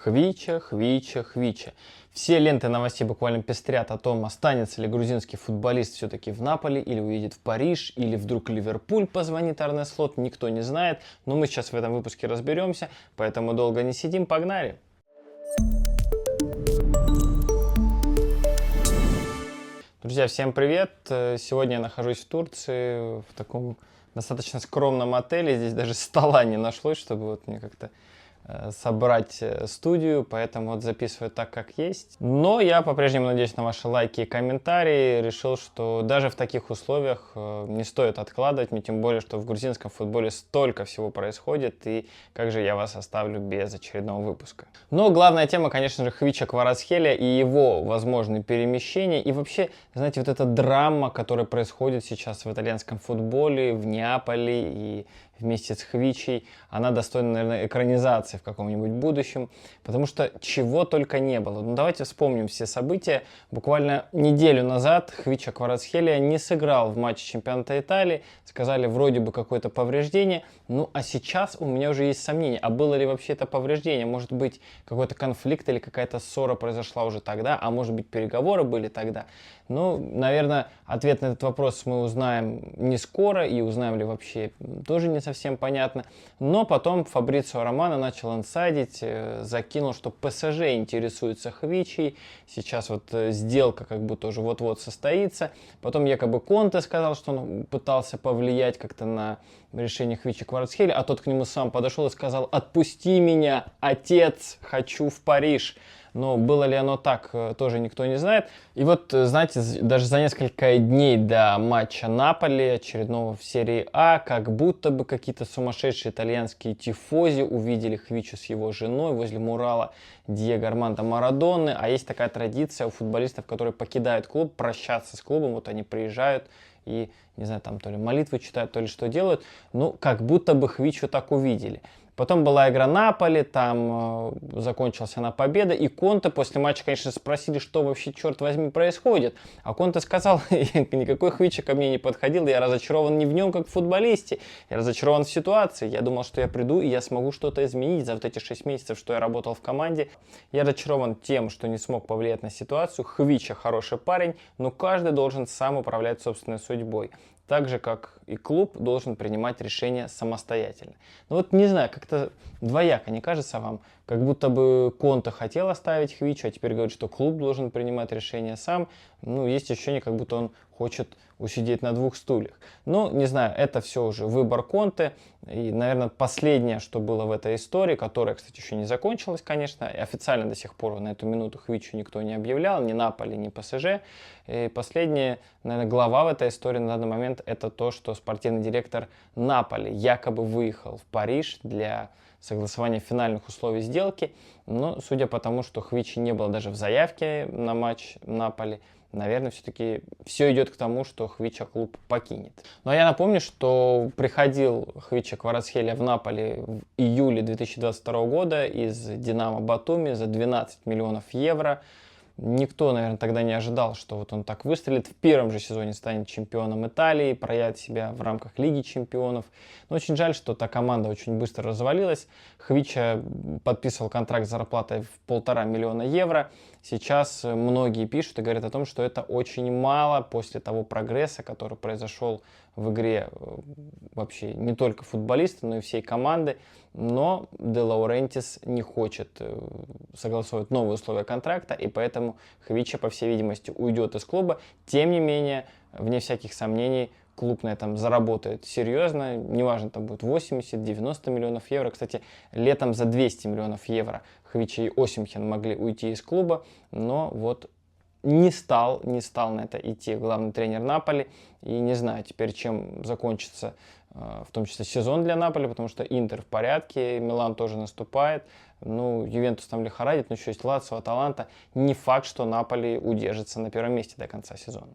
Хвича, Хвича, Хвича. Все ленты новостей буквально пестрят о том, останется ли грузинский футболист все-таки в Наполе, или уедет в Париж, или вдруг Ливерпуль позвонит Арне Слот, никто не знает. Но мы сейчас в этом выпуске разберемся, поэтому долго не сидим, погнали! Друзья, всем привет! Сегодня я нахожусь в Турции, в таком достаточно скромном отеле. Здесь даже стола не нашлось, чтобы вот мне как-то собрать студию, поэтому вот записываю так, как есть. Но я по-прежнему надеюсь на ваши лайки и комментарии. Решил, что даже в таких условиях не стоит откладывать, мне тем более, что в грузинском футболе столько всего происходит, и как же я вас оставлю без очередного выпуска. Но главная тема, конечно же, Хвича Кварацхелия и его возможные перемещения, и вообще, знаете, вот эта драма, которая происходит сейчас в итальянском футболе, в Неаполе и вместе с Хвичей, она достойна, наверное, экранизации в каком-нибудь будущем, потому что чего только не было. Ну, давайте вспомним все события. Буквально неделю назад Хвича Кварацхелия не сыграл в матче чемпионата Италии, сказали вроде бы какое-то повреждение, ну а сейчас у меня уже есть сомнения, а было ли вообще это повреждение, может быть какой-то конфликт или какая-то ссора произошла уже тогда, а может быть переговоры были тогда. Ну, наверное, ответ на этот вопрос мы узнаем не скоро, и узнаем ли вообще, тоже не совсем понятно. Но потом Фабрицио Романо начал инсайдить, закинул, что ПСЖ интересуется Хвичей. Сейчас вот сделка как будто уже вот-вот состоится. Потом якобы Конте сказал, что он пытался повлиять как-то на решение Хвичи Кварацхелия, а тот к нему сам подошел и сказал: «Отпусти меня, отец, хочу в Париж». Но было ли оно так, тоже никто не знает. И вот, знаете, даже за несколько дней до матча Наполи, очередного в серии А, как будто бы какие-то сумасшедшие итальянские тифози увидели Хвичу с его женой возле мурала Диего Армандо Марадоны. А есть такая традиция у футболистов, которые покидают клуб, прощаться с клубом. Вот они приезжают и, не знаю, там то ли молитвы читают, то ли что делают. Ну, как будто бы Хвичу так увидели. Потом была игра Наполи, там закончилась она победа, и Конте после матча, конечно, спросили, что вообще, черт возьми, происходит. А Конте сказал: никакой Хвича ко мне не подходил, я разочарован не в нем, как в футболисте, я разочарован в ситуации. Я думал, что я приду и я смогу что-то изменить за вот эти 6 месяцев, что я работал в команде. Я разочарован тем, что не смог повлиять на ситуацию. Хвича хороший парень, но каждый должен сам управлять собственной судьбой. Так же, как и клуб должен принимать решения самостоятельно. Ну вот не знаю, как-то двояко, не кажется вам? Как будто бы Конте хотел оставить Хвичу, а теперь говорит, что клуб должен принимать решения сам. Ну, есть ощущение, как будто он хочет усидеть на двух стульях. Но, не знаю, это все уже выбор Конте. И, наверное, последнее, что было в этой истории, которая, кстати, еще не закончилась, конечно, и официально до сих пор на эту минуту Хвичу никто не объявлял, ни Наполи, ни ПСЖ. И последняя, наверное, глава в этой истории на данный момент — это то, что спортивный директор Наполи якобы выехал в Париж для согласования финальных условий сделки. Но, судя по тому, что Хвичи не было даже в заявке на матч Наполи, наверное, все-таки все идет к тому, что Хвича клуб покинет. Но я напомню, что приходил Хвича Кварацхелия в Наполи в июле 2022 года из Динамо Батуми за 12 миллионов евро. Никто, наверное, тогда не ожидал, что вот он так выстрелит. В первом же сезоне станет чемпионом Италии, проявит себя в рамках Лиги чемпионов. Но очень жаль, что та команда очень быстро развалилась. Хвича подписывал контракт с зарплатой в 1,5 миллиона евро. Сейчас многие пишут и говорят о том, что это очень мало после того прогресса, который произошел в игре вообще не только футболиста, но и всей команды. Но Де Лаурентис не хочет согласовывать новые условия контракта, и поэтому Хвича, по всей видимости, уйдет из клуба. Тем не менее, вне всяких сомнений, клуб на этом заработает серьезно. Неважно, там будет 80-90 миллионов евро. Кстати, летом за 200 миллионов евро Хвича и Осимхен могли уйти из клуба, но вот не стал на это идти главный тренер Наполи. И не знаю теперь, чем закончится в том числе сезон для Наполи, потому что Интер в порядке, Милан тоже наступает. Ну, Ювентус там лихорадит, но еще есть Лацио, Аталанта. Не факт, что Наполи удержится на первом месте до конца сезона.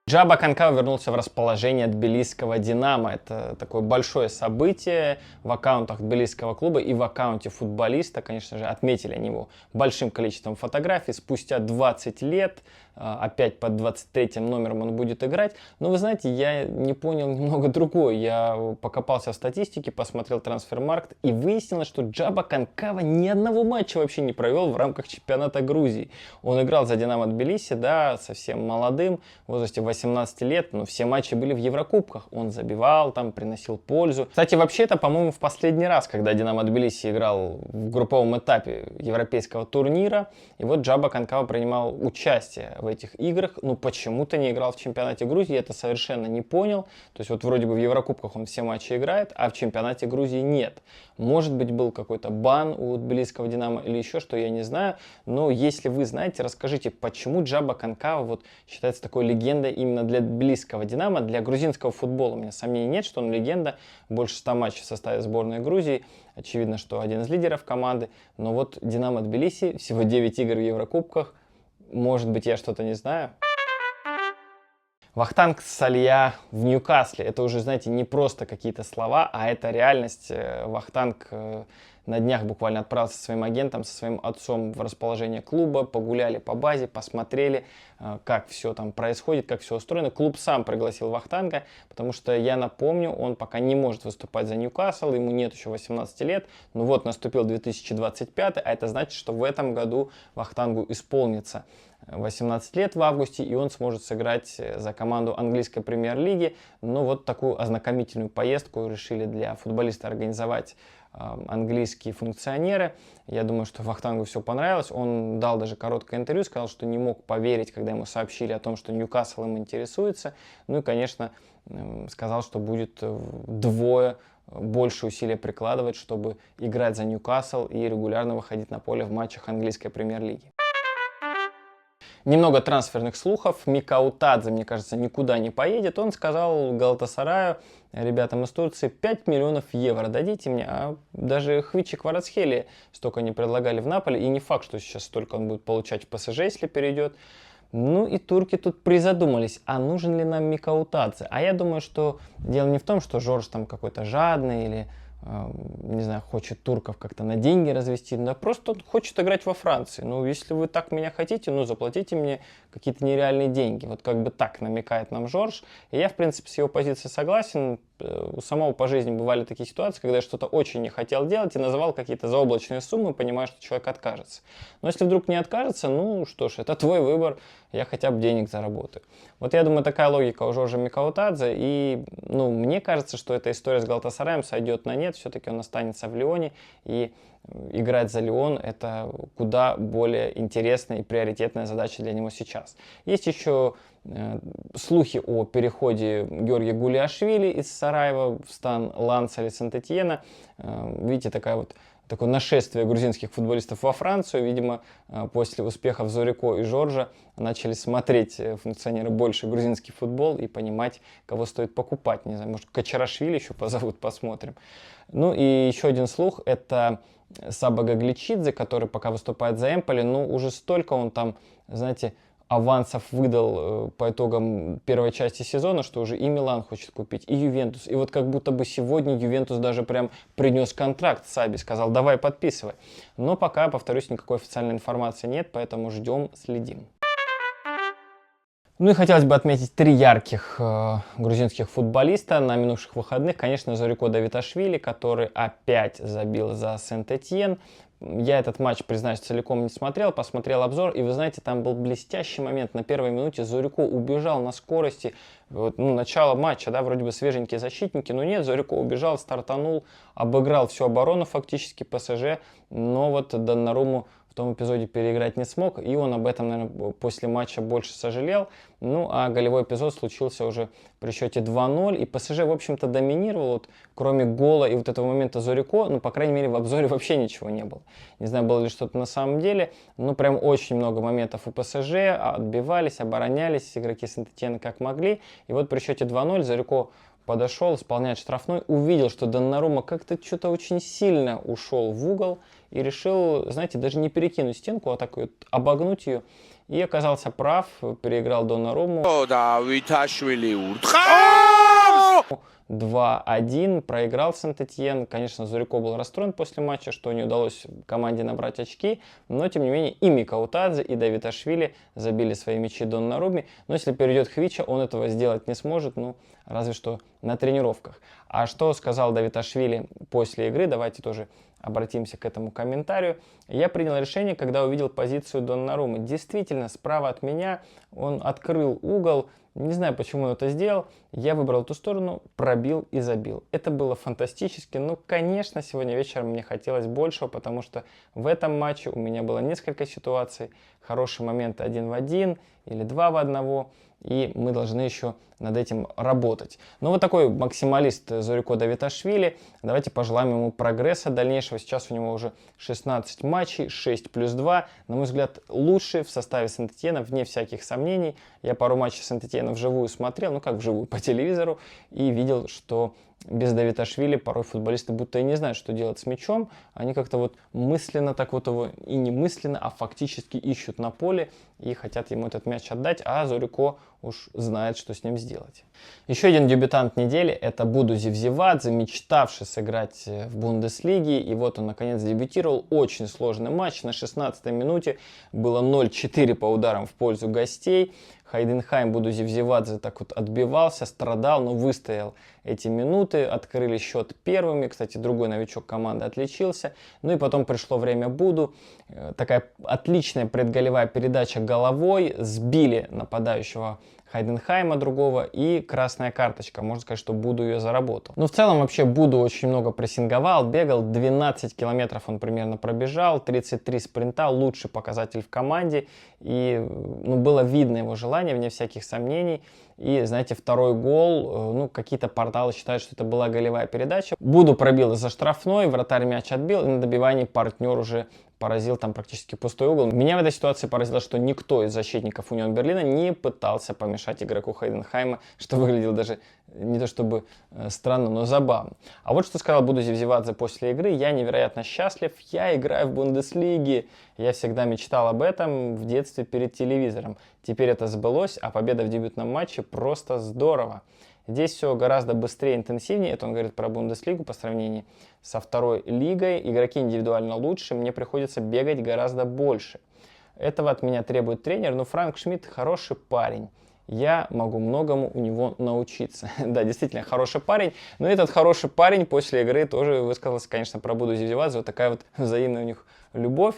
Джаба Канкава вернулся в расположение тбилисского «Динамо». Это такое большое событие в аккаунтах тбилисского клуба и в аккаунте футболиста. Конечно же, отметили они его большим количеством фотографий. Спустя 20 лет, опять под 23-м номером он будет играть. Но вы знаете, я не понял немного другое. Я покопался в статистике, посмотрел Трансфермаркт и выяснилось, что Джаба Канкава ни одного матча вообще не провел в рамках чемпионата Грузии. Он играл за «Динамо Тбилиси», да, совсем молодым, в возрасте 18 лет, но все матчи были в Еврокубках. Он забивал там, приносил пользу. Кстати, вообще это, по-моему, в последний раз, когда «Динамо Тбилиси» играл в групповом этапе европейского турнира. И вот Джаба Канкава принимал участие в этих играх, но почему-то не играл в чемпионате Грузии, это совершенно не понял. То есть вот вроде бы в Еврокубках он все матчи играет, а в чемпионате Грузии нет. Может быть, был какой-то бан у тбилисского «Динамо» или еще что, я не знаю. Но если вы знаете, расскажите, почему Джаба Канкава вот считается такой легендой именно для тбилисского «Динамо», для грузинского футбола. У меня сомнений нет, что он легенда. Больше 100 матчей в составе сборной Грузии. Очевидно, что один из лидеров команды. Но вот «Динамо Тбилиси», всего 9 игр в Еврокубках. Может быть, я что-то не знаю. Вахтанг Салия в Ньюкасле. Это уже, знаете, не просто какие-то слова, а это реальность. Вахтанг на днях буквально отправился со своим агентом, со своим отцом в расположение клуба, погуляли по базе, посмотрели, как все там происходит, как все устроено. Клуб сам пригласил Вахтанга, потому что, я напомню, он пока не может выступать за Ньюкасл, ему нет еще 18 лет, но вот наступил 2025, а это значит, что в этом году Вахтангу исполнится 18 лет в августе, и он сможет сыграть за команду английской премьер-лиги. Но вот такую ознакомительную поездку решили для футболиста организовать английские функционеры. Я думаю, что Вахтангу все понравилось. Он дал даже короткое интервью, сказал, что не мог поверить, когда ему сообщили о том, что Ньюкасл им интересуется. Ну и, конечно, сказал, что будет вдвое больше усилия прикладывать, чтобы играть за Ньюкасл и регулярно выходить на поле в матчах английской премьер-лиги. Немного трансферных слухов. Микаутадзе, мне кажется, никуда не поедет. Он сказал Галатасараю, ребятам из Турции, 5 миллионов евро дадите мне. А даже Хвичи Кварацхелия столько не предлагали в Наполе. И не факт, что сейчас столько он будет получать в ПСЖ, если перейдет. Ну и турки тут призадумались, а нужен ли нам Микаутадзе? А я думаю, что дело не в том, что Жорж там какой-то жадный или не знаю, хочет турков как-то на деньги развести, да просто он хочет играть во Франции. Ну, если вы так меня хотите, ну, заплатите мне какие-то нереальные деньги. Вот как бы так намекает нам Жорж. И я, в принципе, с его позицией согласен. У самого по жизни бывали такие ситуации, когда я что-то очень не хотел делать и называл какие-то заоблачные суммы, понимая, что человек откажется. Но если вдруг не откажется, ну что ж, это твой выбор, я хотя бы денег заработаю. Вот я думаю, такая логика у Жоржа Микаутадзе. И ну, мне кажется, что эта история с Галатасараем сойдет на нет. Все-таки он останется в Лионе. И играть за Лион — это куда более интересная и приоритетная задача для него сейчас. Есть еще слухи о переходе Георгия Гулиашвили из Сараева в стан Ланса или Сент-Этьена. Видите, такое нашествие грузинских футболистов во Францию. Видимо, после успехов Зорико и Жоржа начали смотреть функционеры больше грузинский футбол и понимать, кого стоит покупать. Не знаю, может, Качарашвили еще позовут, посмотрим. Ну и еще один слух — это Саба Гагличидзе, который пока выступает за Эмполи. Ну, уже столько он там, знаете, авансов выдал по итогам первой части сезона, что уже и Милан хочет купить, и Ювентус. И вот как будто бы сегодня Ювентус даже прям принес контракт Саби, сказал, давай подписывай. Но пока, повторюсь, никакой официальной информации нет, поэтому ждем, следим. Ну и хотелось бы отметить 3 ярких грузинских футболиста на минувших выходных. Конечно, Зорико Давиташвили, который опять забил за Сент-Этьен. Я этот матч, признаюсь, целиком не смотрел, посмотрел обзор, и вы знаете, там был блестящий момент. На первой минуте Зорико убежал на скорости, вот, ну, начало матча, да, вроде бы свеженькие защитники, но нет, Зорико убежал, стартанул, обыграл всю оборону фактически ПСЖ, но вот Доннарумму в том эпизоде переиграть не смог, и он об этом, наверное, после матча больше сожалел. Ну, а голевой эпизод случился уже при счете 2-0, и ПСЖ, в общем-то, доминировал, вот, кроме гола и вот этого момента Зорико, ну, по крайней мере, в обзоре вообще ничего не было. Не знаю, было ли что-то на самом деле, но прям очень много моментов у ПСЖ, отбивались, оборонялись игроки Сент-Этьена как могли, и вот при счете 2-0 Зорико подошел, исполняет штрафной, увидел, что Донарума как-то что-то очень сильно ушел в угол и решил, знаете, даже не перекинуть стенку, а так вот обогнуть ее. И оказался прав, переиграл Доннарумму. 2-1, проиграл Сент-Этьен. Конечно, Зурико был расстроен после матча, что не удалось команде набрать очки, но, тем не менее, и Микаутадзе, и Давидашвили забили свои мячи Доннарумме. Но если перейдет Хвича, он этого сделать не сможет, ну, разве что на тренировках. А что сказал Давидашвили после игры, давайте тоже обратимся к этому комментарию. Я принял решение, когда увидел позицию Доннаруммы. Действительно, справа от меня он открыл угол. Не знаю, почему он это сделал. Я выбрал эту сторону, пробил и забил. Это было фантастически. Ну, конечно, сегодня вечером мне хотелось большего, потому что в этом матче у меня было несколько ситуаций. Хорошие моменты 1 в 1 или 2 в 1. И мы должны еще над этим работать. Ну, вот такой максималист Зурико Давидашвили. Давайте пожелаем ему прогресса дальнейшего. Сейчас у него уже 16 матчей, 6 плюс 2. На мой взгляд, лучший в составе Сент-Этьена, вне всяких сомнений. Я пару матчей Сент-Этьена вживую смотрел, ну как вживую, по телевизору, и видел, что без Давидашвили порой футболисты будто и не знают, что делать с мячом. Они как-то вот мысленно так вот его, и не мысленно, а фактически ищут на поле и хотят ему этот мяч отдать, а Зурико уж знает, что с ним сделать. Еще один дебютант недели — это Буду Зевзевадзе, мечтавший сыграть в Бундеслиге. И вот он наконец дебютировал. Очень сложный матч. На 16-й минуте было 0-4 по ударам в пользу гостей. Хайденхайм Буду Зевзевадзе так вот отбивался, страдал, но выстоял эти минуты. Открыли счет первыми. Кстати, другой новичок команды отличился. Ну и потом пришло время Буду. Такая отличная предголевая передача головой. Сбили нападающего Хайденхайма другого, и красная карточка. Можно сказать, что Буду ее заработал. Ну, в целом, вообще, Буду очень много прессинговал, бегал. 12 километров он примерно пробежал, 33 спринта, лучший показатель в команде. И, ну, было видно его желание, вне всяких сомнений. И, знаете, второй гол, ну, какие-то порталы считают, что это была голевая передача. Буду пробил из-за штрафной, вратарь мяч отбил, и на добивании партнер уже поразил там практически пустой угол. Меня в этой ситуации поразило, что никто из защитников Унион Берлина не пытался помешать игроку Хайденхайма, что выглядело даже не то чтобы странно, но забавно. А вот что сказал Буду Зевзевадзе после игры: я невероятно счастлив, я играю в Бундеслиге. Я всегда мечтал об этом в детстве перед телевизором. Теперь это сбылось, а победа в дебютном матче просто здорово. Здесь все гораздо быстрее, интенсивнее. Это он говорит про Бундеслигу по сравнению со второй лигой. Игроки индивидуально лучше, мне приходится бегать гораздо больше. Этого от меня требует тренер, но Франк Шмидт хороший парень. Я могу многому у него научиться. Да, действительно, хороший парень. Но этот хороший парень после игры тоже высказался, конечно, про Буду Зевзевадзе. Вот такая вот взаимная у них любовь.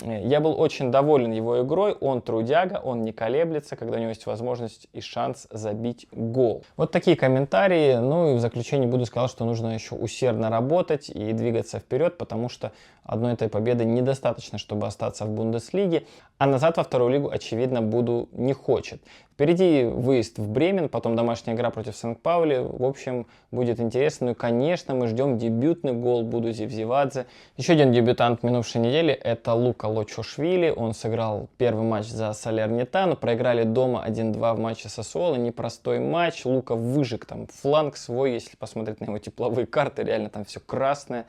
Я был очень доволен его игрой, он трудяга, он не колеблется, когда у него есть возможность и шанс забить гол. Вот такие комментарии. Ну и в заключение Буду сказал, что нужно еще усердно работать и двигаться вперед, потому что одной этой победы недостаточно, чтобы остаться в Бундеслиге, а назад во вторую лигу, очевидно, Буду не хочет. Впереди выезд в Бремен, потом домашняя игра против Сан-Паули. В общем, будет интересно. Ну и, конечно, мы ждем дебютный гол Буду Зевзевадзе. Еще один дебютант минувшей недели — это Лука Лочошвили. Он сыграл первый матч за Салернитану. Проиграли дома 1-2 в матче Сассуоло. Непростой матч. Лука выжег там фланг свой, если посмотреть на его тепловые карты. Реально там все красное.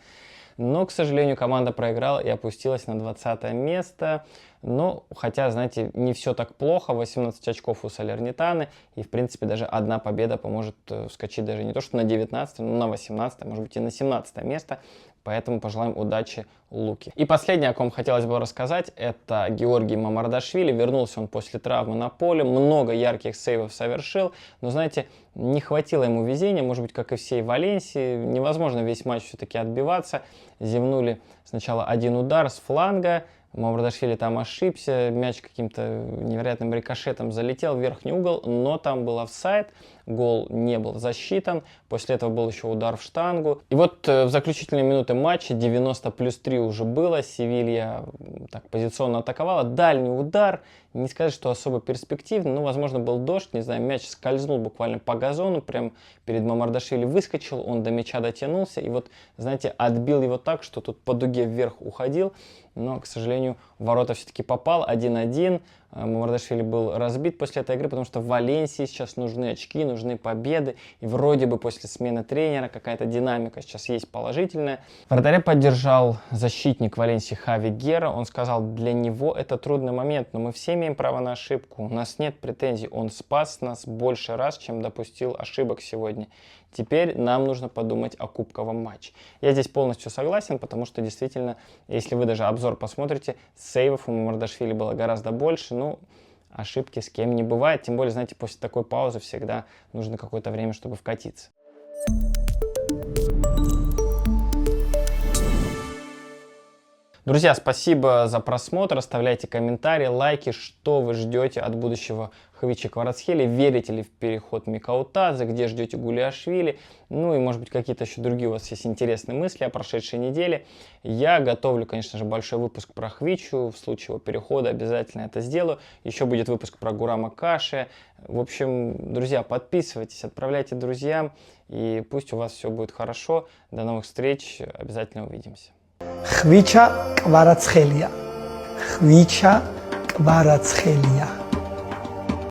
Но, к сожалению, команда проиграла и опустилась на 20 место. Но, хотя, знаете, не все так плохо. 18 очков у Салернитаны. И, в принципе, даже одна победа поможет вскочить даже не то что на 19, но на 18, может быть и на 17 место. Поэтому пожелаем удачи Луке. И последнее, о ком хотелось бы рассказать, это Георгий Мамардашвили. Вернулся он после травмы на поле, много ярких сейвов совершил, но, знаете, не хватило ему везения, может быть, как и всей Валенсии. Невозможно весь матч все-таки отбиваться. Зевнули сначала один удар с фланга, Мамардашвили там ошибся, мяч каким-то невероятным рикошетом залетел в верхний угол, но там был офсайд, гол не был засчитан, после этого был еще удар в штангу. И вот в заключительные минуты матча, 90 плюс 3 уже было, Севилья так позиционно атаковала, дальний удар, не сказать, что особо перспективный, но, возможно, был дождь, не знаю, мяч скользнул буквально по газону, прям перед Мамардашвили выскочил, он до мяча дотянулся, и вот, знаете, отбил его так, что тут по дуге вверх уходил. Но, к сожалению, в ворота все-таки попал. 1-1. Мамардашвили был разбит после этой игры, потому что в Валенсии сейчас нужны очки, нужны победы. И вроде бы после смены тренера какая-то динамика сейчас есть положительная. Вратаря поддержал защитник Валенсии Хави Гера. Он сказал, для него это трудный момент, но мы все имеем право на ошибку. У нас нет претензий. Он спас нас больше раз, чем допустил ошибок сегодня. Теперь нам нужно подумать о кубковом матче. Я здесь полностью согласен, потому что действительно, если вы даже обзор посмотрите, сейвов у Мамардашвили было гораздо больше. Ну, ошибки с кем не бывает. Тем более, знаете, после такой паузы всегда нужно какое-то время, чтобы вкатиться. Друзья, спасибо за просмотр, оставляйте комментарии, лайки, что вы ждете от будущего Хвича Кварацхелия, верите ли в переход Микаутадзе, где ждете Гулиашвили, ну и может быть какие-то еще другие у вас есть интересные мысли о прошедшей неделе. Я готовлю, конечно же, большой выпуск про Хвичу, в случае его перехода обязательно это сделаю. Еще будет выпуск про Гурама Каше. В общем, друзья, подписывайтесь, отправляйте друзьям, и пусть у вас все будет хорошо. До новых встреч, обязательно увидимся. Хвича Кварацхелия. Хвича Кварацхелия.